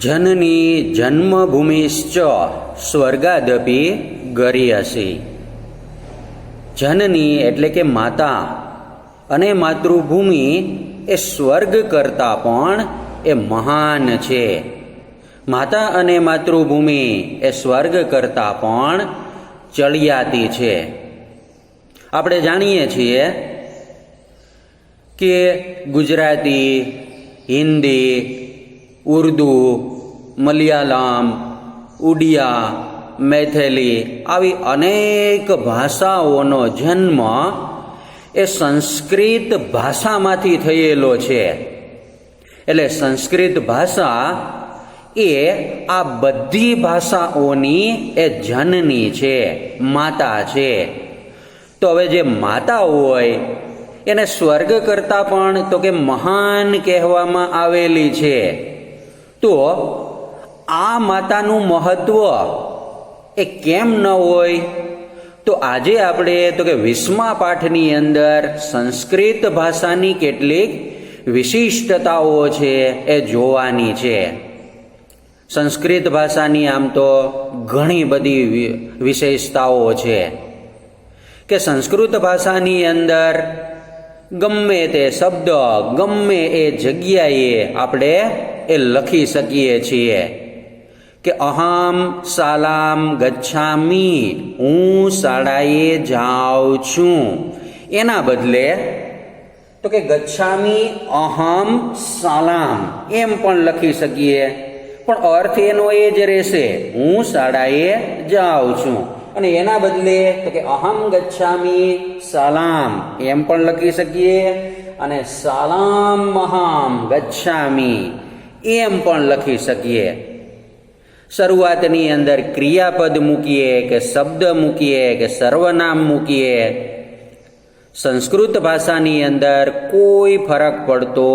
જનની જન્મભૂમિશ્ચ સ્વર્ગાદપી ગરીયસી. જનની એટલે કે માતા અને માતૃભૂમિ એ સ્વર્ગ કરતાં પણ એ મહાન છે. માતા અને માતૃભૂમિ એ સ્વર્ગ કરતાં પણ ચડિયાતી છે. આપણે જાણીએ છીએ કે ગુજરાતી, હિન્દી, ઉર્દુ, મલયાલમ, ઉડિયા, મૈથિલી આવી અનેક ભાષાઓનો જન્મ એ સંસ્કૃત ભાષામાંથી થયેલો છે. એટલે સંસ્કૃત ભાષા એ આ બધી ભાષાઓની એ જનની છે, માતા છે. તો હવે જે માતા હોય એને સ્વર્ગ કરતાં પણ તો કે મહાન કહેવામાં આવેલી છે. તો આ માતાનું મહત્વ એ કેમ ન હોય? તો આજે આપણે તો કે 20મા પાઠની અંદર સંસ્કૃત ભાષાની કેટલીક વિશિષ્ટતાઓ છે એ જોવાની છે. સંસ્કૃત ભાષાની આમ તો ઘણી બધી વિશેષતાઓ છે કે સંસ્કૃત ભાષાની અંદર ગમે તે શબ્દ ગમે એ જગ્યાએ આપણે એ લખી શકીએ છીએ કે અહમ શાલામ ગચ્છામી, હું શાળાએ જાઉં છું. એના બદલે તો કે ગચ્છામી અહમ શાલામ એમ પણ લખી શકીએ, પણ અર્થ એનો એ જ રહેશે, હું શાળાએ જાઉં છું. અને એના બદલે તો કે અહમ ગચ્છામી શાલામ એમ પણ લખી શકીએ, અને શાલામ અહમ ગચ્છામી એમ પણ લખી શકીએ. શરૂઆતની અંદર ક્રિયાપદ મૂકીએ કે શબ્દ મૂકીએ કે સર્વનામ મૂકીએ, સંસ્કૃત ભાષાની અંદર કોઈ ફરક પડતો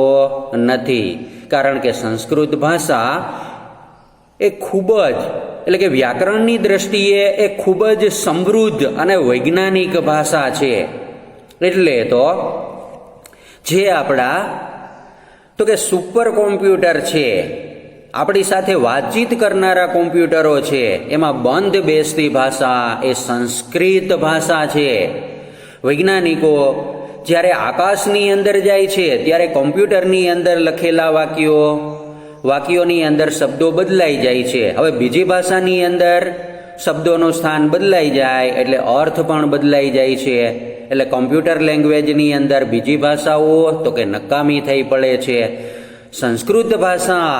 નથી. કારણ કે સંસ્કૃત ભાષા એ ખૂબ જ એટલે કે વ્યાકરણની દ્રષ્ટિએ એ ખૂબ જ સમૃદ્ધ અને વૈજ્ઞાનિક ભાષા છે. એટલે તો જે આપણા તો કે સુપર કોમ્પ્યુટર છે, આપણી સાથે વાતચીત કરનારા કોમ્પ્યુટરો છે, એમાં બંધ બેસતી ભાષા એ સંસ્કૃત ભાષા છે. વૈજ્ઞાનિકો જ્યારે આકાશની અંદર જાય છે ત્યારે કોમ્પ્યુટરની અંદર લખેલા વાક્યોની અંદર શબ્દો બદલાઈ જાય છે. હવે બીજી ભાષાની અંદર શબ્દોનું સ્થાન બદલાઈ જાય એટલે અર્થ પણ બદલાઈ જાય છે. એટલે કોમ્પ્યુટર લેંગ્વેજની અંદર બીજી ભાષાઓ તો કે નકામી થઈ પડે છે. સંસ્કૃત ભાષા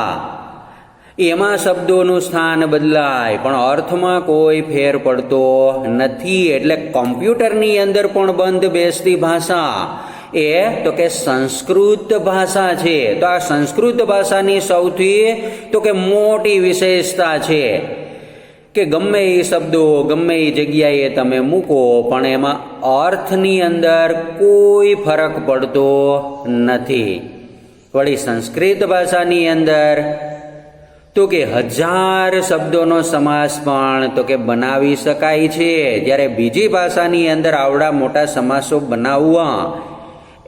એમાં શબ્દોનું સ્થાન બદલાય પણ અર્થમાં કોઈ ફેર પડતો નથી. એટલે કોમ્પ્યુટરની અંદર પણ બંધ બેસતી ભાષા એ તો કે સંસ્કૃત ભાષા છે. તો આ સંસ્કૃત ભાષાની સૌથી તો કે મોટી વિશેષતા છે કે ગમે એ શબ્દો ગમે એ જગ્યાએ તમે મૂકો પણ એમાં અર્થની અંદર કોઈ ફરક પડતો નથી. વળી સંસ્કૃત ભાષાની અંદર તો કે 1000 શબ્દોનો સમાસ પણ તો કે બનાવી શકાય છે. જ્યારે બીજી ભાષાની અંદર આવડા મોટા સમાસો બનાવવા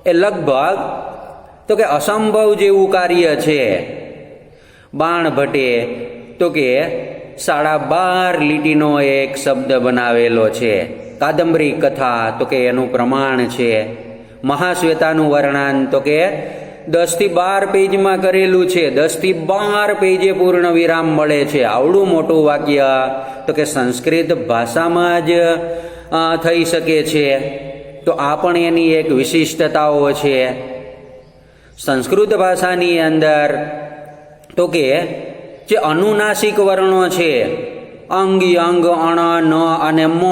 એ લગભગ તો કે અસંભવ જેવું કાર્ય છે. બાણભટ્ટે તો કે 12.5 લીટીનો એક શબ્દ બનાવેલો છે. કાદંબરી કથા તો કે એનું પ્રમાણ છે. મહાશ્વેતાનું વર્ણન તો કે 10 થી 12 પેજમાં કરેલું છે. 10 થી 12 પેજે પૂર્ણ વિરામ મળે છે. આવડું મોટું વાક્ય તો કે સંસ્કૃત ભાષામાં જ થઈ શકે છે. તો આ પણ એની એક વિશિષ્ટતાઓ છે. સંસ્કૃત ભાષાની અંદર તો કે જે અનુનાસિક વર્ણો છે, અંગ, અંગ, અણ, ન અને મ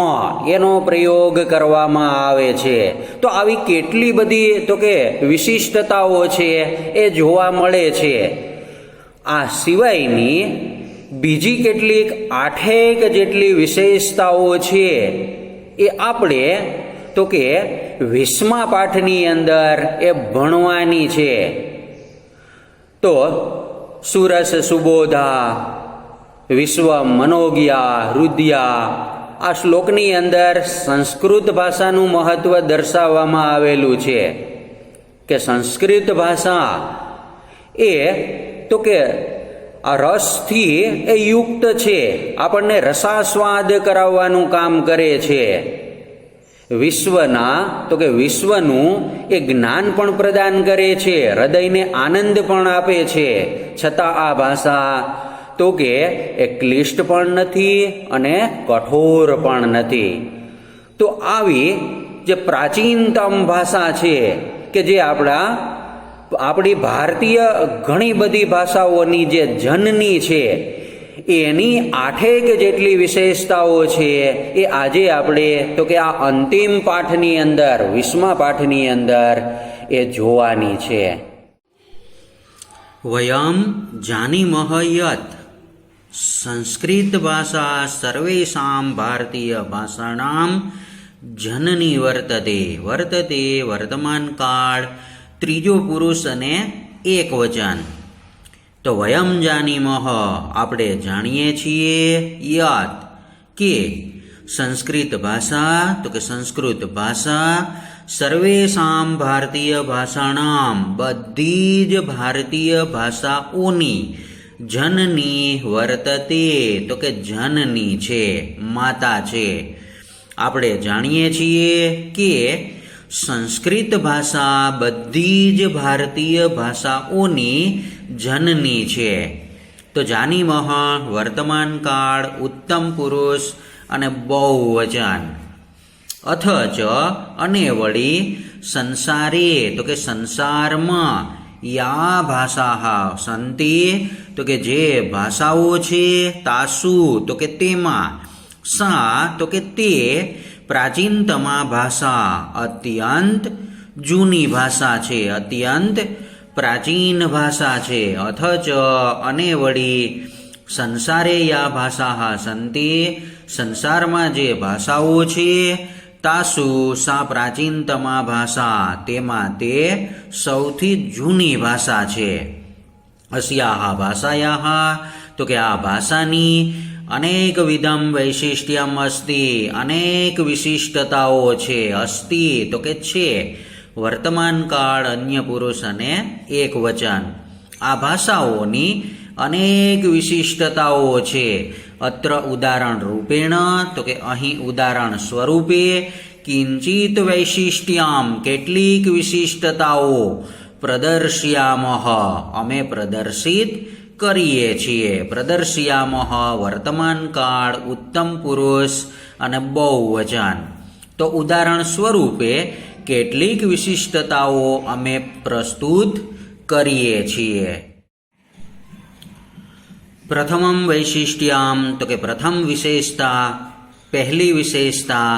એનો પ્રયોગ કરવામાં આવે છે. તો આવી કેટલી બધી તો કે વિશિષ્ટતાઓ છે એ જોવા મળે છે. આ સિવાયની બીજી કેટલીક 8 જેટલી વિશેષતાઓ છે એ આપણે તો કે 20મા પાઠની અંદર એ ભણવાની છે. તો સુરસ સુબોધા વિશ્વ મનોજ્ઞા હૃદયા આ શ્લોકની અંદર સંસ્કૃત ભાષાનું મહત્વ દર્શાવવામાં આવેલું છે કે સંસ્કૃત ભાષા એ તો કે આ રસથી એ યુક્ત છે, આપણને રસાસ્વાદ કરાવવાનું કામ કરે છે. વિશ્વના તો કે વિશ્વનું એ જ્ઞાન પણ પ્રદાન કરે છે, હૃદયને આનંદ પણ આપે છે. છતાં આ ભાષા તો કે એ ક્લિષ્ટ પણ નથી અને કઠોર પણ નથી. તો આવી જે પ્રાચીનતમ ભાષા છે કે જે આપણી ભારતીય ઘણી બધી ભાષાઓની જે જનની છે, એની 8 જેટલી વિશેષતાઓ છે એ આજે આપણે તો કે આ અંતિમ પાઠની અંદર 20મા પાઠની અંદર એ જોવાની છે. વયમ જાનીમઃ યત સંસ્કૃત ભાષા સર્વેષાં ભારતીય ભાષાણાં જનની વર્તતે વર્તમાન કાળ, ત્રીજો પુરુષ અને એક વચન. તો વયમ જાનીમઃ આપણે જાણીએ છીએ, યત કે સંસ્કૃત ભાષા તો કે સંસ્કૃત ભાષા સર્વેષાં ભારતીય ભાષાણામ બધી જ ભારતીય ભાષાઓની જનની વર્તતે તો કે જનની છે, માતા છે. આપણે જાણીએ છીએ કે સંસ્કૃત ભાષા બધી જ ભારતીય ભાષાઓની જનની છે. તો જાનીમઃ વર્તમાન કાળ, ઉત્તમ પુરુષ અને બહુવચન. અથચ અને વળી સંસારે તો કે સંસારમાં યા ભાષા સંતિ તો કે જે ભાષાઓ છે, તાસુ તો કે તેમાં, સા તો કે તે પ્રાચીનતમા ભાષા અત્યંત જૂની ભાષા છે, અત્યંત પ્રાચીન ભાષા છે. અથચ અને વળી સંસારે યા ભાષા સંતિ સંસારમાં જે ભાષાઓ છે, તાસુ સા પ્રાચીનતમા ભાષા તેમાં તે સૌથી જૂની ભાષા છે. અસ્યાહ ભાષાયાહ તો કે આ ભાષાની અનેક વિધમ વૈશિષ્ટ્યમ અસ્તિ અનેક વિશિષ્ટતાઓ છે, અસ્તિ તો કે છે, વર્તમાન કાળ, અન્ય પુરુષ અને એક વચન. આ ભાષાઓની અનેક વિશિષ્ટતાઓ છે. અત્ર ઉદાહરણ રૂપેણ તો કે અહીં ઉદાહરણ સ્વરૂપે કિંચિત વૈશિષ્ટ્યમ કેટલીક વિશિષ્ટતાઓ પ્રદર્શ્યામઃ અમે પ્રદર્શિત કરીએ છીએ. પ્રદર્શ્યામઃ વર્તમાન કાળ, ઉત્તમ પુરુષ અને બહુવચન. તો ઉદાહરણ સ્વરૂપે કેટલીક વિશિષ્ટતાઓ અમે પ્રસ્તુત કરીએ છીએ. પ્રથમમ વૈશિષ્ટ્યમ તો કે પ્રથમ વિશેષતા, પહેલી વિશેષતા,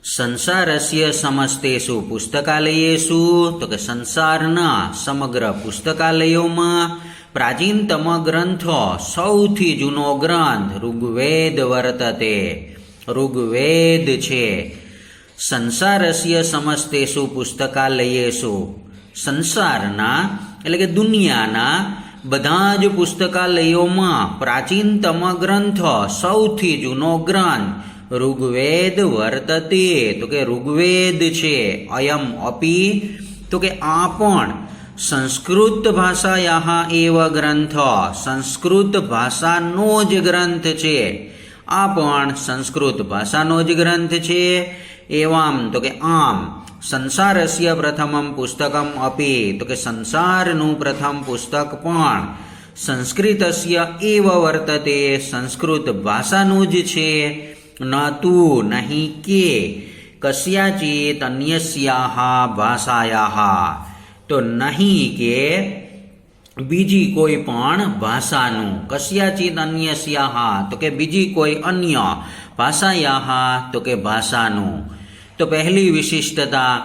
સંસારસ્ય સમસ્તેષુ પુસ્તકાલયેષુ તો કે સંસારના સમગ્ર પુસ્તકાલયોમાં પ્રાચીનતમ ગ્રંથ સૌથી જૂનો ગ્રંથ ઋગ્વેદ વર્તતે, ઋગ્વેદ છે. સંસારસ્ય સમસ્તેષુ પુસ્તકાલયેષુ સંસારના એટલે કે દુનિયાના બધા જ પુસ્તકાલયોમાં પ્રાચીનતમ ગ્રંથ સૌથી જૂનો ગ્રંથ ઋગ્વેદ વર્તતે તો કે ઋગ્વેદ છે. અયમ અપી તો કે આ પણ સંસ્કૃત ભાષાયાહ એવ ગ્રંથ સંસ્કૃત ભાષાનો જ ગ્રંથ છે. આ પણ સંસ્કૃત ભાષાનો જ ગ્રંથ છે. એવામ તો કે આમ સંસારસ્ય પ્રથમમ પુસ્તકમ અપી તો કે સંસારનું પ્રથમ પુસ્તક પણ સંસ્કૃતસ્ય એવ વર્તતે સંસ્કૃત ભાષાનું જ છે. ન તું નહીં કે કસ્યાચિત અન્યસ્યાહ ભાષાયાહ તો નહીં કે બીજી કોઈ પણ ભાષાનું, કસ્યાચિત અન્યસ્યાહ તો કે બીજી કોઈ અન્ય, ભાષાયાહ તો કે ભાષાનું. તો પહેલી વિશિષ્ટતા,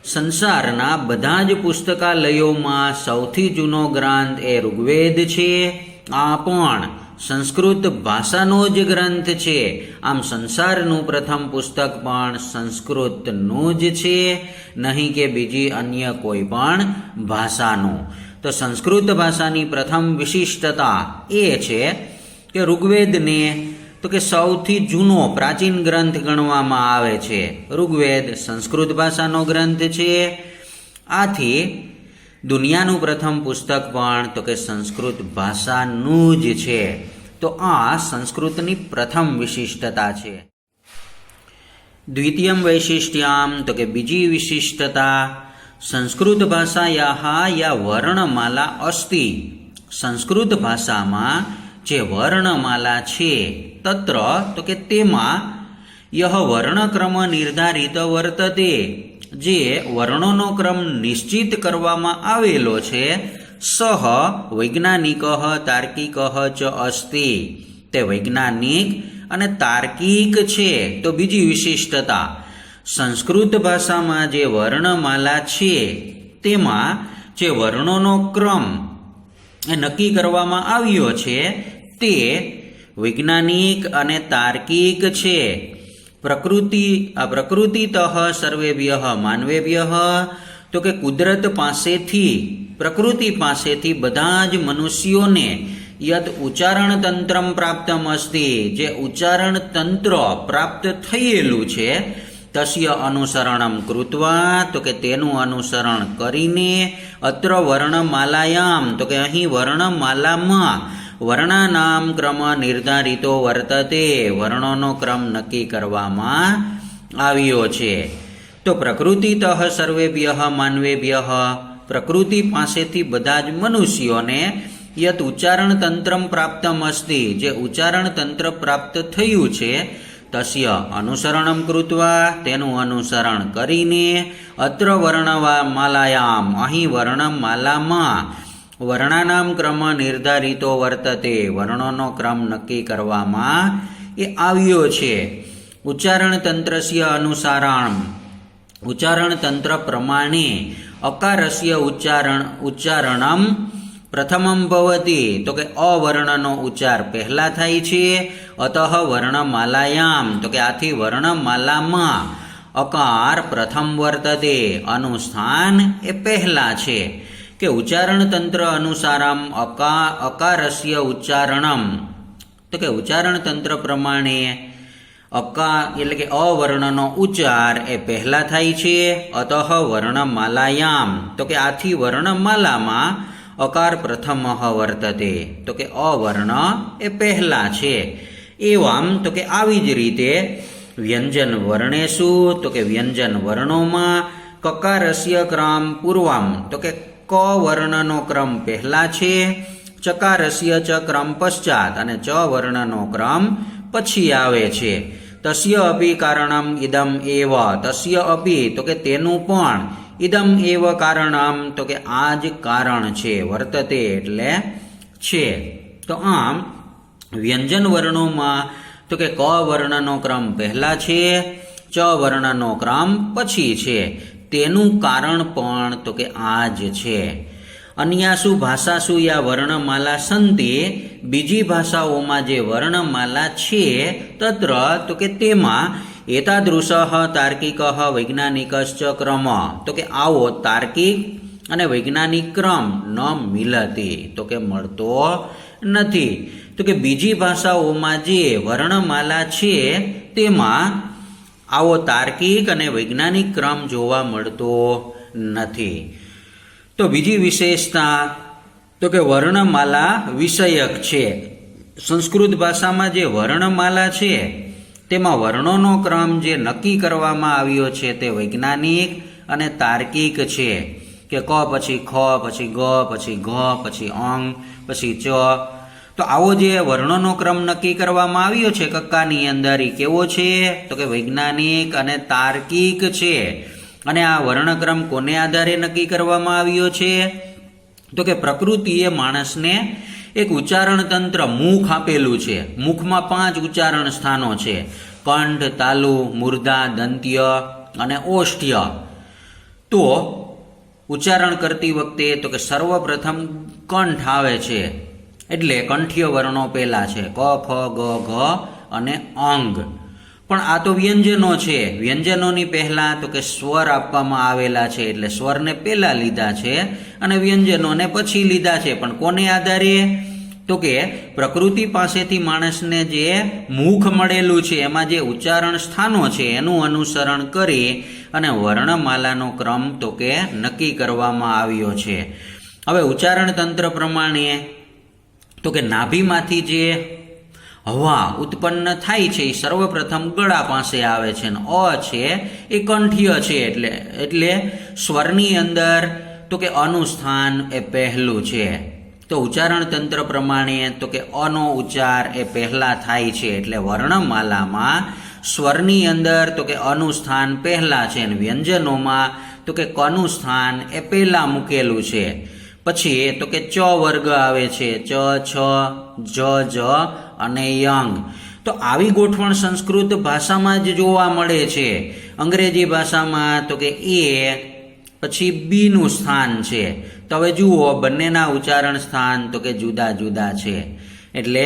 સંસારના બધા જ પુસ્તકાલયોમાં સૌથી જૂનો ગ્રંથ એ ઋગ્વેદ છે. આ પણ સંસ્કૃત ભાષાનો જ ગ્રંથ છે. આમ સંસારનું પ્રથમ પુસ્તક પણ સંસ્કૃતનું જ છે, નહીં કે બીજી અન્ય કોઈ પણ ભાષાનું. તો સંસ્કૃત ભાષાની પ્રથમ વિશિષ્ટતા એ છે કે ઋગ્વેદને તો કે સૌથી જૂનો પ્રાચીન ગ્રંથ ગણવામાં આવે છે. ઋગ્વેદ સંસ્કૃત ભાષાનો ગ્રંથ છે. આથી દુનિયાનું પ્રથમ પુસ્તક પણ તો કે સંસ્કૃત ભાષાનું જ છે. તો આ સંસ્કૃતની પ્રથમ વિશિષ્ટતા છે. દ્વિતીયમ વૈશિષ્ટ્યમ તો કે બીજી વિશિષ્ટતા સંસ્કૃત ભાષાયાઃ યા વર્ણમાલા અસ્તિ. સંસ્કૃત ભાષામાં જે વર્ણમાલા છે તત્ર તો કે તેમાં યહ વર્ણક્રમ નિર્ધારિત વર્તતે, જે વર્ણોનો ક્રમ નિશ્ચિત કરવામાં આવેલો છે, સહ વૈજ્ઞાનિક તાર્કિક ચ અસ્તિ. તે વૈજ્ઞાનિક અને તાર્કિક છે. તો બીજી વિશિષ્ટતા સંસ્કૃત ભાષામાં જે વર્ણમાલા છે તેમાં જે વર્ણોનો ક્રમ નક્કી કરવામાં આવ્યો છે તે વૈજ્ઞાનિક અને તાર્કિક છે. પ્રકૃતિતઃ સર્વેભ્યઃ માનવેભ્યઃ તો કે કુદરત પાસેથી, પ્રકૃતિ પાસેથી બધા જ મનુષ્યોને યદ ઉચ્ચારણ તંત્રમ પ્રાપ્તમ અસ્તિ, જે ઉચ્ચારણ તંત્ર પ્રાપ્ત થયેલું છે, તસ્ય અનુસરણમ કૃત્વા તો કે તેનું અનુસરણ કરીને, અત્ર વર્ણમાલાયામ તો કે અહીં વર્ણમાલામાં વર્ણાનામ ક્રમ નિર્ધારિતો વર્તતે, વર્ણોનો ક્રમ નક્કી કરવામાં આવ્યો છે. તો પ્રકૃતિતઃ સર્વેભ્યઃ માનવેભ્યઃ, પ્રકૃતિ પાસેથી બધા જ મનુષ્યોને યત ઉચ્ચારણ તંત્રમ પ્રાપ્તમ અસ્તિ, જે ઉચ્ચારણ તંત્ર પ્રાપ્ત થયું છે, તસ્ય અનુસરણમ કૃત્વા તેનું અનુસરણ કરીને, અત્ર વર્ણમાલાયામ અહીં વર્ણમાલામાં વર્ણાનામ ક્રમ નિર્ધારિતો વર્તતે, વર્ણોનો ક્રમ નક્કી કરવામાં એ આવ્યો છે. ઉચ્ચારણ તંત્રસ્ય અનુસારણ, ઉચ્ચારણ તંત્ર પ્રમાણે અકારસ્ય ઉચ્ચારણમ પ્રથમમ ભવતી તો કે અવર્ણનો ઉચ્ચાર પહેલા થાય છે. અતઃ વર્ણમાલાયામ તો કે આથી વર્ણમાલામાં અકાર પ્રથમ વર્તતે, આનું સ્થાન એ પહેલા છે. કે ઉચ્ચારણ તંત્ર અનુસારમ અકારસ્ય ઉચ્ચારણમ તો કે ઉચ્ચારણ તંત્ર પ્રમાણે એટલે કે અવર્ણનો ઉચ્ચાર એ પહેલા થાય છે. અતઃ વર્ણમાલાયામ તો કે આથી વર્ણમાલામાં અકાર પ્રથમ વર્તતે તો કે અવર્ણ એ પહેલા છે. એવમ તો કે આવી જ રીતે વ્યંજન વર્ણેશુ તો કે વ્યંજન વર્ણોમાં કકારસ્ય ક્રમ પૂર્વમ તો કે ક વર્ણનો ક્રમ પહેલા છે, ચકારસ્ય ચ ક્રમ પશ્ચાત અને ચ વર્ણનો ક્રમ પછી આવે છે. તસ્ય અપી કારણમ ઇદમ એવ, તસ્ય અપી તો કે તેનું પણ ઇદમ એવ કારણમ તો કે આ જ કારણ છે, વર્તતે એટલે છે. તો આમ વ્યંજન વર્ણોમાં તો કે ક વર્ણનો ક્રમ પહેલા છે, ચ વર્ણનો ક્રમ પછી છે, તેનું કારણ પણ તો કે આ જ છે. અન્યાસુ ભાષાસુ યા વર્ણમાલા સંતિ, બીજી ભાષાઓમાં જે વર્ણમાલા છે તત્ર તો કે તેમાં એતાદૃશ તાર્કિક વૈજ્ઞાનિકશ્ચ ક્રમ તો કે આવો તાર્કિક અને વૈજ્ઞાનિક ક્રમ ન મિલતી તો કે મળતો નથી. તો કે બીજી ભાષાઓમાં જે વર્ણમાલા છે તેમાં આવો તાર્કિક અને વૈજ્ઞાનિક ક્રમ જોવા મળતો નથી. તો બીજી વિશેષતા તો કે વર્ણમાલા વિષયક છે. સંસ્કૃત ભાષામાં જે વર્ણમાલા છે તેમાં વર્ણોનો ક્રમ જે નક્કી કરવામાં આવ્યો છે તે વૈજ્ઞાનિક અને તાર્કિક છે. કે ક પછી ખ પછી ગ પછી ઘ પછી અંગ પછી ચ. તો આવો જે વર્ણોનો ક્રમ નક્કી કરવામાં આવ્યો છે કક્કાની અંદર એ કેવો છે તો કે વૈજ્ઞાનિક અને તાર્કિક છે. અને આ વર્ણક્રમ કોને આધારે નક્કી કરવામાં આવ્યો છે તો કે પ્રકૃતિએ માણસને એક ઉચ્ચારણ તંત્ર મુખ આપેલું છે. મુખમાં 5 ઉચ્ચારણ સ્થાનો છે: કંઠ, તાલુ, મૂર્ધા, દંત્ય અને ઓષ્ઠ્ય. તો ઉચ્ચારણ કરતી વખતે તો કે સર્વપ્રથમ કંઠ આવે છે, એટલે કંઠ્ય વર્ણો પહેલા છે, ક, ખ, ગ, ઘ અને અંગ. પણ આ તો વ્યંજનો છે, વ્યંજનોની પહેલા તો કે સ્વર આપવામાં આવેલા છે, એટલે સ્વરને પહેલા લીધા છે અને વ્યંજનોને પછી લીધા છે. પણ કોને આધારે તો કે પ્રકૃતિ પાસેથી માણસને જે મુખ મળેલું છે એમાં જે ઉચ્ચારણ સ્થાનો છે એનું અનુસરણ કરી અને વર્ણમાલાનો ક્રમ તો કે નક્કી કરવામાં આવ્યો છે. હવે ઉચ્ચારણ તંત્ર પ્રમાણે તો કે નાભીમાંથી જે હવા ઉત્પન્ન થાય છે એ સર્વપ્રથમ ગળા પાસે આવે છે અને અ છે એ કંઠ્ય છે એટલે સ્વરની અંદર તો કે અનું સ્થાન એ પહેલું છે. તો ઉચ્ચારણ તંત્ર પ્રમાણે તો કે અનો ઉચ્ચાર એ પહેલા થાય છે એટલે વર્ણમાલામાં સ્વરની અંદર તો કે અનું સ્થાન પહેલા છે અને વ્યંજનોમાં તો કે કનું સ્થાન એ પહેલા મૂકેલું છે. પછી તો કે ચ વર્ગ આવે છે, ચ, છ, જ, જ અને યંગ. તો આવી ગોઠવણ સંસ્કૃત ભાષામાં જ જોવા મળે છે. અંગ્રેજી ભાષામાં તો કે એ પછી બીનું સ્થાન છે. તો હવે જુઓ બંનેના ઉચ્ચારણ સ્થાન તો કે જુદા જુદા છે એટલે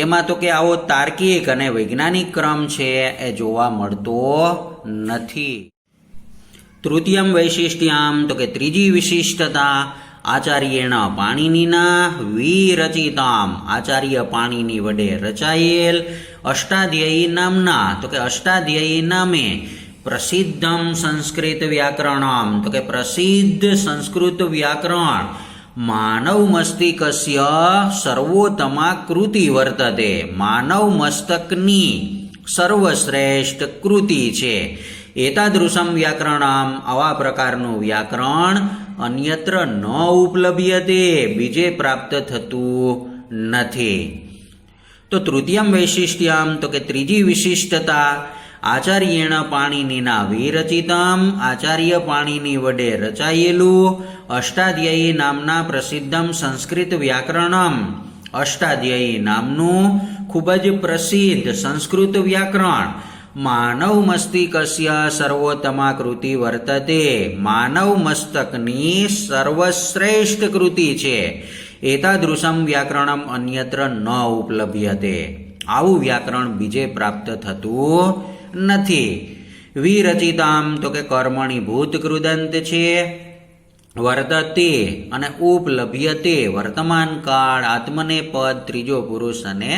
એમાં તો કે આવો તાર્કિક અને વૈજ્ઞાનિક ક્રમ છે એ જોવા મળતો નથી. તૃતીયમ વૈશિષ્ટ્યામ તો કે ત્રીજી વિશિષ્ટતા આચાર્યેણ પાણિનિના વિરચિતામ આચાર્ય પાણિનિ વડે રચાયેલ અષ્ટાધ્યાયી નામના તો કે અષ્ટાધ્યાયી નામે પ્રસિદ્ધમ સંસ્કૃત વ્યાકરણમ તો કે પ્રસિદ્ધ સંસ્કૃત વ્યાકરણ માનવ મસ્તિકસ્ય સર્વોત્તમા કૃતિ વર્તતે. માનવ મસ્તકની સર્વશ્રેષ્ઠ કૃતિ છે. એતાદૃશમ વ્યાકરણમ આવા પ્રકારનું વ્યાકરણ અન્યત્ર ન ઉપલભ્યતે બીજે પ્રાપ્ત થતું નથી. તો તૃતીયમ વૈશિષ્ટ્યમ તો કે ત્રીજી વિશિષ્ટતા આચાર્યેણ પાણિનિના વિરચિતમ આચાર્ય પાણિનિ વડે રચાયેલું અષ્ટાધ્યાયી નામના પ્રસિદ્ધમ સંસ્કૃત વ્યાકરણમ અષ્ટાધ્યાયી નામનું ખૂબ જ પ્રસિદ્ધ સંસ્કૃત વ્યાકરણ માનવ મસ્તિકસ્ય સર્વોત્તમા કૃતિ વર્તતે માનવ મસ્તકની સર્વશ્રેષ્ઠ કૃતિ છે. એતાદૃશમ વ્યાકરણમ અન્યત્ર ન ઉપલભ્યતે આવું વ્યાકરણ બીજે પ્રાપ્ત થતું નથી. વિરચિતામ તો કે કર્મણી ભૂત કૃદંત છે. વર્તતે અને ઉપલભ્યતે વર્તમાન કાળ આત્મને પદ ત્રીજો પુરુષ અને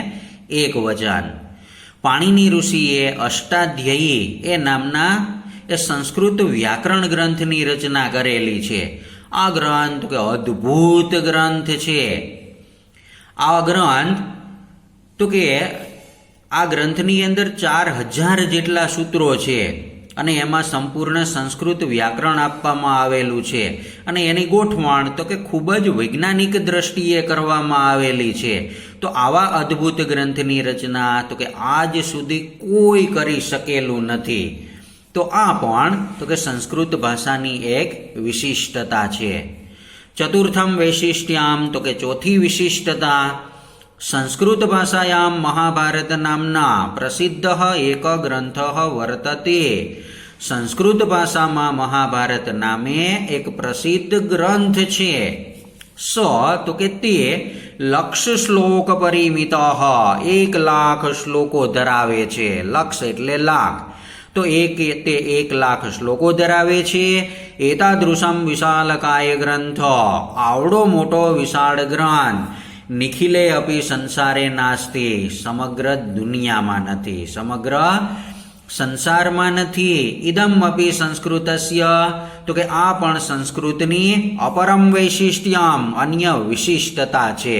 એક વચન. પાણિનિ ઋષિએ અષ્ટાધ્યાયી એ નામના એ સંસ્કૃત વ્યાકરણ ગ્રંથની રચના કરેલી છે. આ ગ્રંથ કે અદ્ભુત ગ્રંથ છે. આ ગ્રંથ તો કે આ ગ્રંથની અંદર 4000 જેટલા સૂત્રો છે અને એમાં સંપૂર્ણ સંસ્કૃત વ્યાકરણ આપવામાં આવેલું છે અને એની ગોઠવણ તો કે ખૂબ જ વૈજ્ઞાનિક દ્રષ્ટિએ કરવામાં આવેલી છે. તો આવા અદ્ભુત ગ્રંથની રચના તો કે આજ સુધી કોઈ કરી શકેલું નથી. તો આ પણ તો કે સંસ્કૃત ભાષાની એક વિશિષ્ટતા છે. ચતુર્થમ વૈશિષ્ટ્યામ તો કે ચોથી વિશિષ્ટતા સંસ્કૃત ભાષાયામ મહાભારત નામના પ્રસિદ્ધ એક ગ્રંથ વર્તતે. સંસ્કૃત ભાષામાં મહાભારત નામે એક પ્રસિદ્ધ ગ્રંથ છે. સ તો કે તે લક્ષ શ્લોક પરિમિત 1,00,000 શ્લોકો ધરાવે છે. લક્ષ એટલે લાખ તો તે 1,00,000 શ્લોકો ધરાવે છે. એતાદૃશમ વિશાલકાય ગ્રંથ આવડો મોટો વિશાળ ગ્રંથ નિખિલે અપી સંસારે નાસ્તિ સમગ્ર દુનિયામાં નથી સમગ્ર સંસારમાં નથી. ઇદમ અપી સંસ્કૃતસ્ય તો કે આ પણ સંસ્કૃતની અપરમ વૈશિષ્ટ્યમ અન્ય વિશિષ્ટતા છે.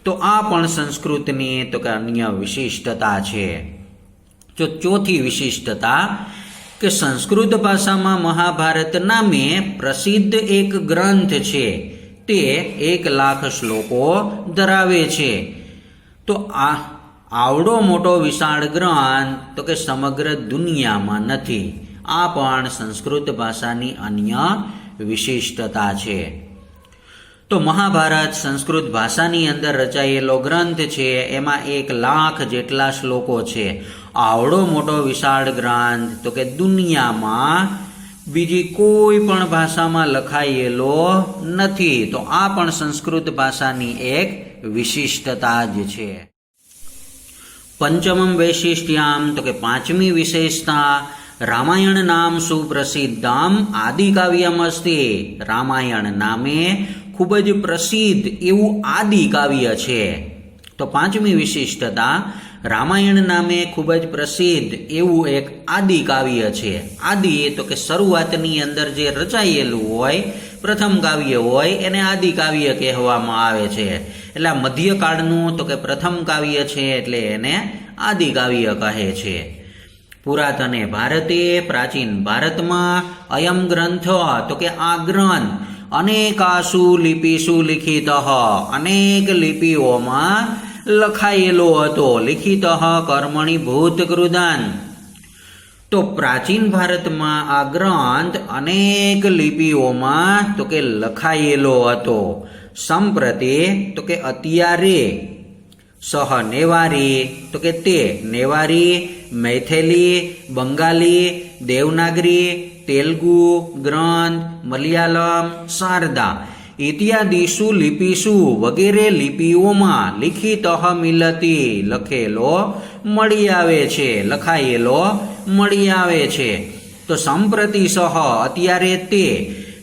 તો આ પણ સંસ્કૃતની તો કે અન્ય વિશિષ્ટતા છે. જો ચોથી વિશિષ્ટતા કે સંસ્કૃત ભાષામાં મહાભારત નામે પ્રસિદ્ધ એક ગ્રંથ છે. તે 1,00,000 શ્લોકો ધરાવે છે. તો આ આવડો મોટો વિશાળ ગ્રંથ તો કે સમગ્ર દુનિયામાં નથી. આ પણ સંસ્કૃત ભાષાની અન્ય વિશિષ્ટતા છે. તો મહાભારત સંસ્કૃત ભાષાની અંદર રચાયેલો ગ્રંથ છે. એમાં 1,00,000 જેટલા શ્લોકો છે. આવડો મોટો વિશાળ ગ્રંથ તો કે દુનિયામાં બીજી કોઈ પણ ભાષામાં લખાયેલો નથી. તો આ પણ સંસ્કૃત ભાષાની એક વિશિષ્ટતા જ છે. પંચમમ વૈશિષ્ટ્યામ તો કે પાંચમી વિશેષતા રામાયણ નામ સુપ્રસિદ્ધમ આદિકાવ્યમ અસ્તિ. રામાયણ નામે ખૂબ જ પ્રસિદ્ધ એવું આદિકાવ્ય છે. તો પાંચમી વિશિષ્ટતા, રામાયણ નામે ખૂબ જ પ્રસિદ્ધ એવું એક આદિ કાવ્ય છે. આદિ તો કે શરૂઆતની અંદર જે રચાયેલું હોય, પ્રથમ કાવ્ય હોય એને આદિ કાવ્ય કહેવામાં આવે છે. એટલે આ મધ્યકાળનું તો કે પ્રથમ કાવ્ય છે એટલે એને આદિ કાવ્ય કહે છે. પુરાતને ભારતે, પ્રાચીન ભારતમાં, અયમ ગ્રંથ તો કે આ ગ્રંથ અનેકાસુ લિપિસુ લિખિત, અનેક લિપિઓમાં લખાયેલો હતો. લિખિત કર્મણિ ભૂતકૃદાન. તો પ્રાચીન ભારતમાં આ ગ્રંથ અનેક લિપિઓમાં તો કે લખાયેલો હતો. સંપ્રતે તો કે અત્યારે, સહ નેવારી તો કે તે નેવારી, મૈથિલી, બંગાળી, દેવનાગરી, તેલુગુ ગ્રંથ, મલયાલમ, શારદા ઇત્યાદિષુ લિપિષુ વગેરે લિપિઓમાં લિખિત મિલતી લખેલો મળી આવે છે, લખાયેલો મળી આવે છે. તો સંપ્રતિ સહ અત્યારે તે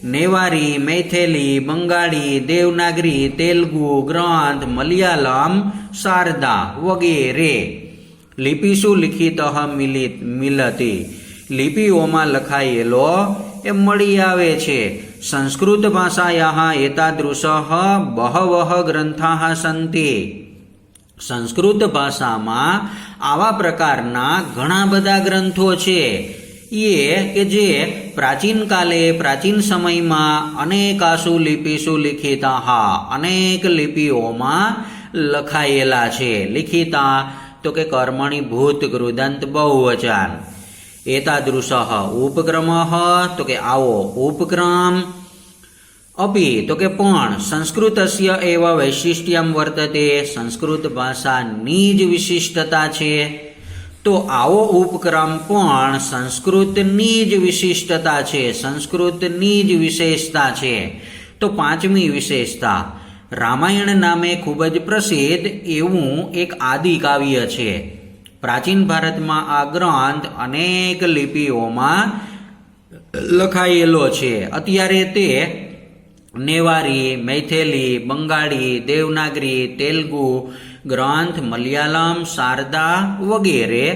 નેવારી, મૈથિલી, બંગાળી, દેવનાગરી, તેલુગુ ગ્રંથ, મલયાલમ, શારદા વગેરે લિપિષુ લિખિત મિલતી લિપિઓમાં લખાયેલો એ મળી આવે છે. સંસ્કૃત ભાષાયાઃ એતાદૃશઃ બહવઃ ગ્રંથાઃ સન્તિ. સંસ્કૃત ભાષામાં આવા પ્રકારના ઘણા બધા ગ્રંથો છે કે જે પ્રાચીન કાલે, પ્રાચીન સમયમાં અનેકાસુ લિપિષુ લિખિતાઃ અનેક લિપિઓમાં લખાયેલા છે. લિખિતા તો કે કર્મણિ ભૂત કૃદંત બહુવચન. એતાદૃશઃ ઉપક્રમઃ તો કે આવો ઉપક્રમ. અપી તો કે પણ સંસ્કૃતસ્ય એવ વૈશિષ્ટ્યમ વર્તતે, સંસ્કૃત ભાષાની જ વિશિષ્ટતા છે. તો આવો ઉપક્રમ પણ સંસ્કૃતની જ વિશિષ્ટતા છે, સંસ્કૃતની જ વિશેષતા છે. તો પાંચમી વિશેષતા, રામાયણ નામે ખૂબ જ પ્રસિદ્ધ એવું એક આદિ કાવ્ય છે. પ્રાચીન ભારતમાં આ ગ્રંથ અનેક લિપિઓમાં લખાયેલો છે. અત્યારે તે નેવારી, મૈથિલી, બંગાળી, દેવનાગરી, તેલુગુ ગ્રંથ, મલયાલમ, શારદા વગેરે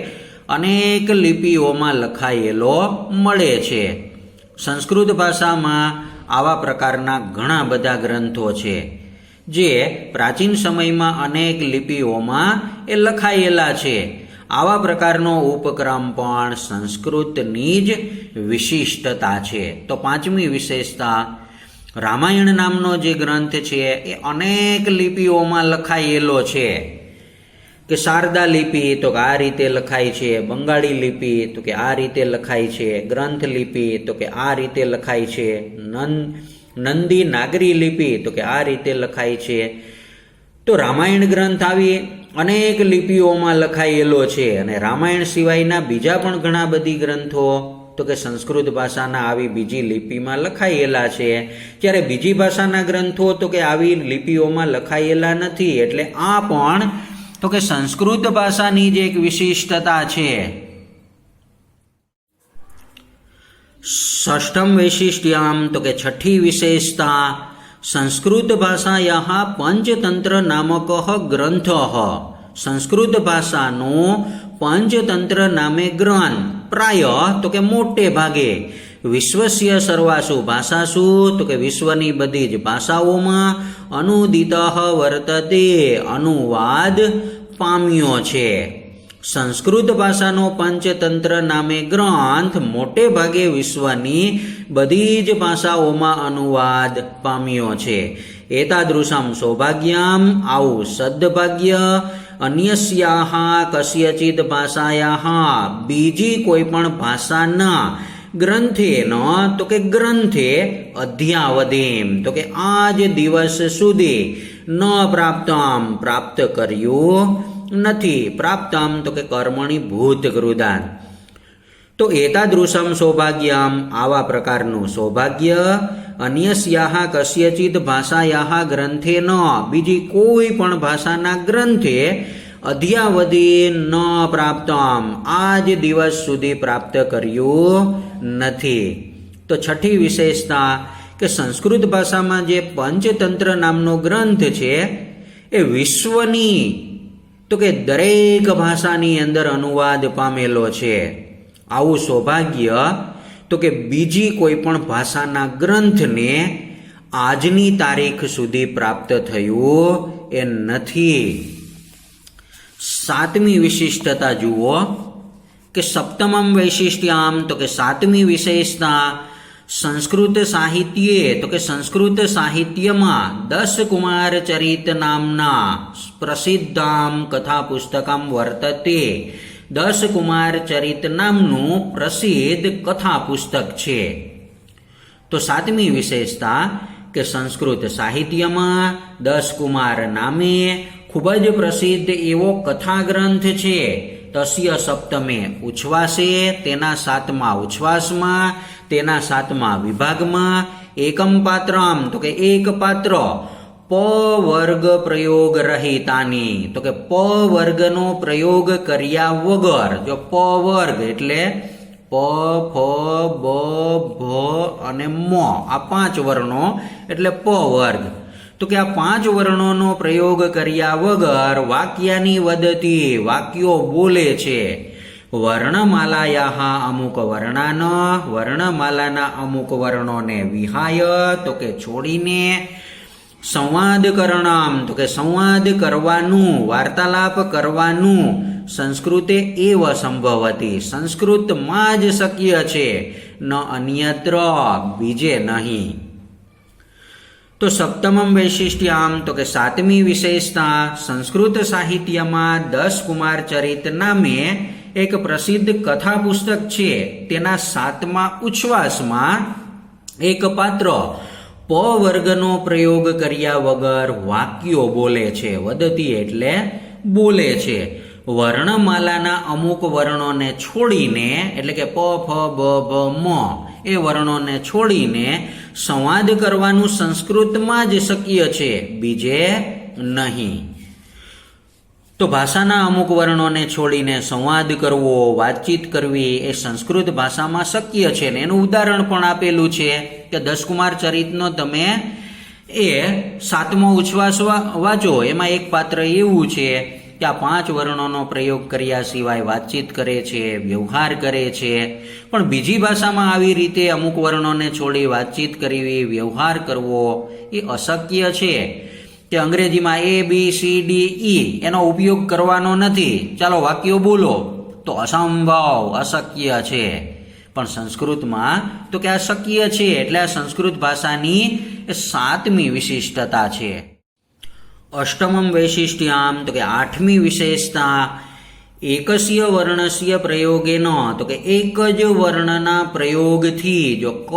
અનેક લિપિઓમાં લખાયેલો મળે છે. સંસ્કૃત ભાષામાં આવા પ્રકારના ઘણા બધા ગ્રંથો છે જે પ્રાચીન સમયમાં અનેક લિપિઓમાં એ લખાયેલા છે. આવા પ્રકારનો ઉપક્રમ પણ સંસ્કૃતની જ વિશિષ્ટતા છે. તો પાંચમી વિશેષતા, રામાયણ નામનો જે ગ્રંથ છે એ અનેક લિપિઓમાં લખાયેલો છે. કે શારદા લિપિ તો કે આ રીતે લખાય છે, બંગાળી લિપિ તો કે આ રીતે લખાય છે, ગ્રંથ લિપિ તો કે આ રીતે લખાય છે, નંદી નાગરી લિપિ તો કે આ રીતે લખાય છે. તો રામાયણ ગ્રંથ આવી અનેક લિપિઓમાં લખાયેલો છે. અને રામાયણ સિવાયના બીજા પણ ઘણા બધી ગ્રંથો તો કે સંસ્કૃત ભાષાના આવી બીજી લિપિમાં લખાયેલા છે. જ્યારે બીજી ભાષાના ગ્રંથો તો કે આવી લિપિઓમાં લખાયેલા નથી. એટલે આ પણ તો કે સંસ્કૃત ભાષાની જ એક વિશિષ્ટતા છે. ષષ્ઠમ વૈશિષ્ટ્યમ તો કે છઠ્ઠી વિશેષતા, સંસ્કૃત ભાષાયાઃ પંચતંત્ર નામક ગ્રંથ. સંસ્કૃત ભાષાનો પંચતંત્ર નામે ગ્રંથ પ્રાય તો કે મોટે ભાગે વિશ્વસ્ય સર્વાસુ ભાષાસુ તો કે વિશ્વની બધી જ ભાષાઓમાં અનુદિત વર્તતે અનુવાદ પામ્યો છે. સંસ્કૃત ભાષાનો પંચતંત્ર નામે ગ્રંથ મોટે ભાગે વિશ્વની બધી જ ભાષાઓમાં અનુવાદ પામ્યો છે. એતાદૃશમ સૌભાગ્યમ, આવું સદભાગ્ય, અન્યસ્યાઃ કસ્યચિદ ભાષાયાઃ બીજી કોઈ પણ ભાષાના ગ્રંથેન તો કે ગ્રંથે અધ્યાવધિમ તો કે આજ દિવસ સુધી ન પ્રાપ્તમ પ્રાપ્ત કર્યું નથી. પ્રાપ્તમ તો કે કર્મણિ ભૂતકૃદાન. તો એતાદૃશમ સૌભાગ્યમ, આવા પ્રકારનું સૌભાગ્ય, અન્યસ્યાઃ કસ્યચિદ ભાષાયાઃ ગ્રંથે ન બીજી કોઈ પણ ભાષાના ગ્રંથે અધ્યાવધિ ન પ્રાપ્તમ આજ દિવસ સુધી પ્રાપ્ત કર્યું નથી. તો છઠ્ઠી વિશેષતા કે સંસ્કૃત ભાષામાં જે પંચતંત્ર નામનો ગ્રંથ છે એ એ વિશ્વની તો કે દરેક ભાષાની અંદર અનુવાદ પામેલો છે. આવું સૌભાગ્ય તો કે બીજી કોઈ પણ ભાષાના ગ્રંથને આજની તારીખ સુધી પ્રાપ્ત થયું એ નથી. સાતમી વિશિષ્ટતા જુઓ કે સપ્તમમ વૈશિષ્ટ્યામ તો કે સાતમી વિશેષતા સંસ્કૃત સાહિત્યે તો કે સંસ્કૃત સાહિત્યમાં 10 કુમાર ચરિત નામના પ્રસિદ્ધામ કથા પુસ્તકમ વર્તતે. 10 કુમાર ચરિત નામનું પ્રસિદ્ધ કથા પુસ્તક છે. તો સાતમી વિશેષતા કે સંસ્કૃત સાહિત્યમાં 10 કુમાર નામે ખૂબ જ પ્રસિદ્ધ એવો કથા ગ્રંથ છે. તસ્ય સપ્તમે ઉચ્છ્વાસે તેના સાતમા ઉચ્છ્વાસમાં તેના સાતમા વિભાગમાં એકમ પાત્રમ તો કે એક પાત્ર પ વર્ગ પ્રયોગ રહિતાની તો કે પ વર્ગનો પ્રયોગ કર્યા વગર. જો પ વર્ગ એટલે પ ફ બ ભ અને મ આ 5 વર્ણો એટલે પ વર્ગ. તો કે આ 5 વર્ણોનો પ્રયોગ કર્યા વગર વાક્યાની વદતી વાક્યો બોલે છે. વર્ણમાલાયા અમુક વર્ણાન વર્ણમાલાના અમુક વર્ણોને વિહાય તો કે છોડીને સંવાદ કરણમ તો કે સંવાદ કરવાનું વાર્તાલાપ કરવાનું સંસ્કૃતે એવ સંભવતી સંસ્કૃતમાં જ શક્ય છે ન અન્યત્ર બીજે નહીં. તો સપ્તમમ વૈશિષ્ટ્યામ તો કે સાતમી વિશેષતા સંસ્કૃત સાહિત્યમાં 10 કુમાર ચરિત નામે એક પ્રસિદ્ધ કથા પુસ્તક છે. તેના સાતમા ઉચ્છ્વાસમાં એક પાત્ર પ વર્ગનો પ્રયોગ કર્યા વગર વાક્યો બોલે છે. વદતી એટલે બોલે છે. વર્ણમાલાના અમુક વર્ણોને છોડીને એટલે કે પ ફ બ ભ મ એ વર્ણોને છોડીને સંવાદ કરવાનું સંસ્કૃતમાં જ શક્ય છે બીજે નહીં. તો ભાષાના અમુક વર્ણોને છોડીને સંવાદ કરવો વાતચીત કરવી એ સંસ્કૃત ભાષામાં શક્ય છે ને એનું ઉદાહરણ પણ આપેલું છે કે 10 કુમાર ચરિતનો તમે એ સાતમો ઉચ્છ્વાસ વાંચો. એમાં એક પાત્ર એવું છે કે આ 5 વર્ણોનો પ્રયોગ કર્યા સિવાય વાતચીત કરે છે વ્યવહાર કરે છે. પણ બીજી ભાષામાં આવી રીતે અમુક વર્ણોને છોડી વાતચીત કરવી વ્યવહાર કરવો એ અશક્ય છે. કે અંગ્રેજીમાં એ બી સી ડી ઈ એનો ઉપયોગ કરવાનો નથી, ચાલો વાક્યો બોલો, તો અસંભવ અશક્ય છે. પણ સંસ્કૃતમાં તો કે આ શક્ય છે. એટલે આ સંસ્કૃત ભાષાની 7મી વિશિષ્ટતા છે. અષ્ટમમ વૈશિષ્ટ્યામ તો કે 8મી વિશેષતા એકસ્ય વર્ણસ્ય પ્રયોગેન તો કે એક જ વર્ણના પ્રયોગથી જો ક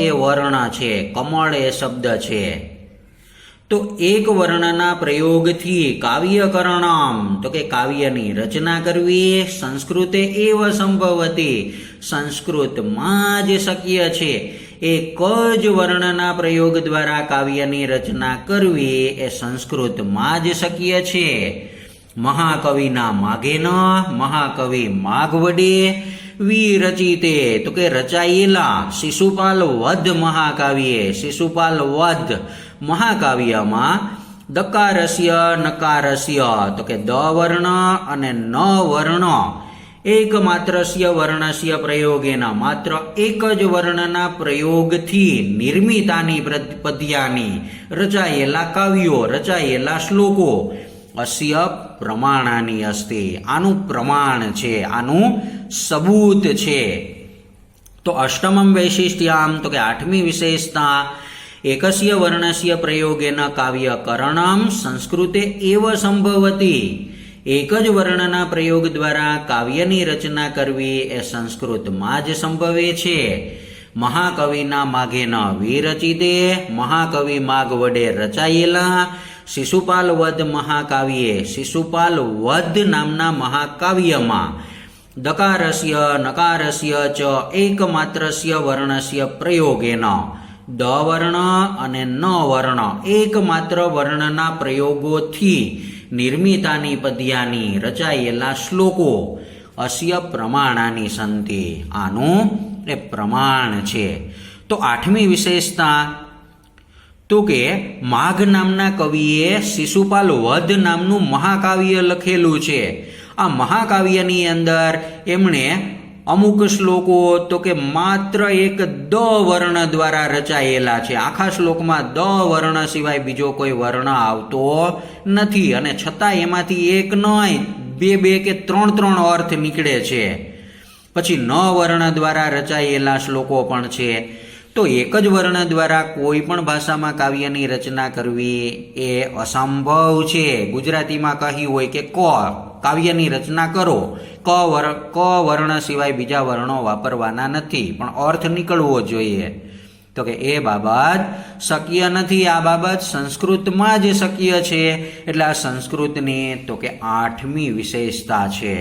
એ વર્ણ છે, કમળ એ શબ્દ છે, તો એક વર્ણના પ્રયોગથી કાવ્યકરણમ તો કે કાવ્યની રચના કરવી સંસ્કૃતે એવ સંભવતી સંસ્કૃતમાં જ શક્ય છે. એક જ વર્ણના પ્રયોગ દ્વારા કાવ્યની રચના કરવી એ સંસ્કૃતમાં જ શક્ય છે. મહાકવિના માઘેન મહાકવિ માઘ વડે વિરચિતે તો કે રચાયેલા શિશુપાલ વધ મહાકાવ્યે શિશુપાલ વધ મહાકાવ્યમાં દકારસ્ય નકારસ્ય તો કે દ વર્ણ અને ન વર્ણ એકમાત્રસ્ય વર્ણસ્ય પ્રયોગેના માત્ર એક જ વર્ણના પ્રયોગથી નિર્મિતાની પદ્યાની રચાયેલા કાવ્યો રચાયેલા શ્લોકો અસ્ય પ્રમાણાની અસ્તિ આનું પ્રમાણ છે, આનું સબૂત છે. તો અષ્ટમમ વૈશિષ્ટ્યામ તો કે 8મી વિશેષતા એકસ્ય વર્ણસ્ય પ્રયોગેન કાવ્યકરણમ સંસ્કૃતે એવ સંભવતી એક જ વર્ણના પ્રયોગ દ્વારા કાવ્યની રચના કરવી એ સંસ્કૃતમાં જ સંભવે છે. મહાકવિના માઘેન વિરચિતે મહાકવિ માઘ વડે રચાયેલા શિશુપાલ વધ મહાકાવ્યે શિશુપાલ વધ નામના મહાકાવ્યમાં દકારસ્ય નકારસ્ય ચ એકમાત્રસ્ય વર્ણસ્ય પ્રયોગેન દ વર્ણ અને ન વર્ણ એકમાત્ર વર્ણના પ્રયોગોથી નિર્મિતાની પદ્યાની રચાયેલા શ્લોકો અસ્ય પ્રમાણાની સંતિ આનું એ પ્રમાણ છે. તો 8મી વિશેષતા તો કે માઘ નામના કવિએ શિશુપાલ વધ નામનું મહાકાવ્ય લખેલું છે. આ મહાકાવ્યની અંદર એમણે અમુક શ્લોકો તો કે માત્ર એક દ વર્ણ દ્વારા રચાયેલા છે. આખા શ્લોકમાં દ વર્ણ સિવાય બીજો કોઈ વર્ણ આવતો નથી, અને છતાં એમાંથી એક નહીં બે કે ત્રણ અર્થ નીકળે છે. પછી ન વર્ણ દ્વારા રચાયેલા શ્લોકો પણ છે. તો એક જ વર્ણ દ્વારા કોઈ પણ ભાષામાં કાવ્યની રચના કરવી એ અસંભવ છે. ગુજરાતીમાં કહ્યું હોય કે કાવ્યની રચના કરો, ક વર્ણ સિવાય બીજા વર્ણો વાપરવાના નથી, પણ અર્થ નીકળવો જોઈએ. તો કે એ બાબત શક્ય નથી. આ બાબત સંસ્કૃતમાં જ શક્ય છે. એટલે આ સંસ્કૃતની તો કે 8મી વિશેષતા છે.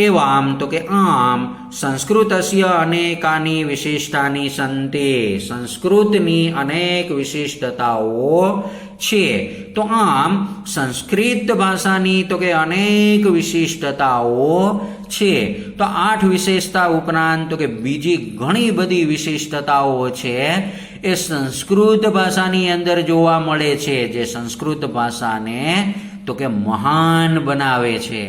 એવામ તો કે આમ સંસ્કૃતસ્ય અનેકાની વિશિષ્ટાની સંતે, સંસ્કૃતની અનેક વિશિષ્ટતાઓ છે. તો આમ સંસ્કૃત ભાષાની તો કે અનેક વિશિષ્ટતાઓ છે. તો 8 વિશેષતા ઉપરાંત તો કે બીજી ઘણી બધી વિશિષ્ટતાઓ છે એ સંસ્કૃત ભાષાની અંદર જોવા મળે છે, જે સંસ્કૃત ભાષાને તો કે મહાન બનાવે છે.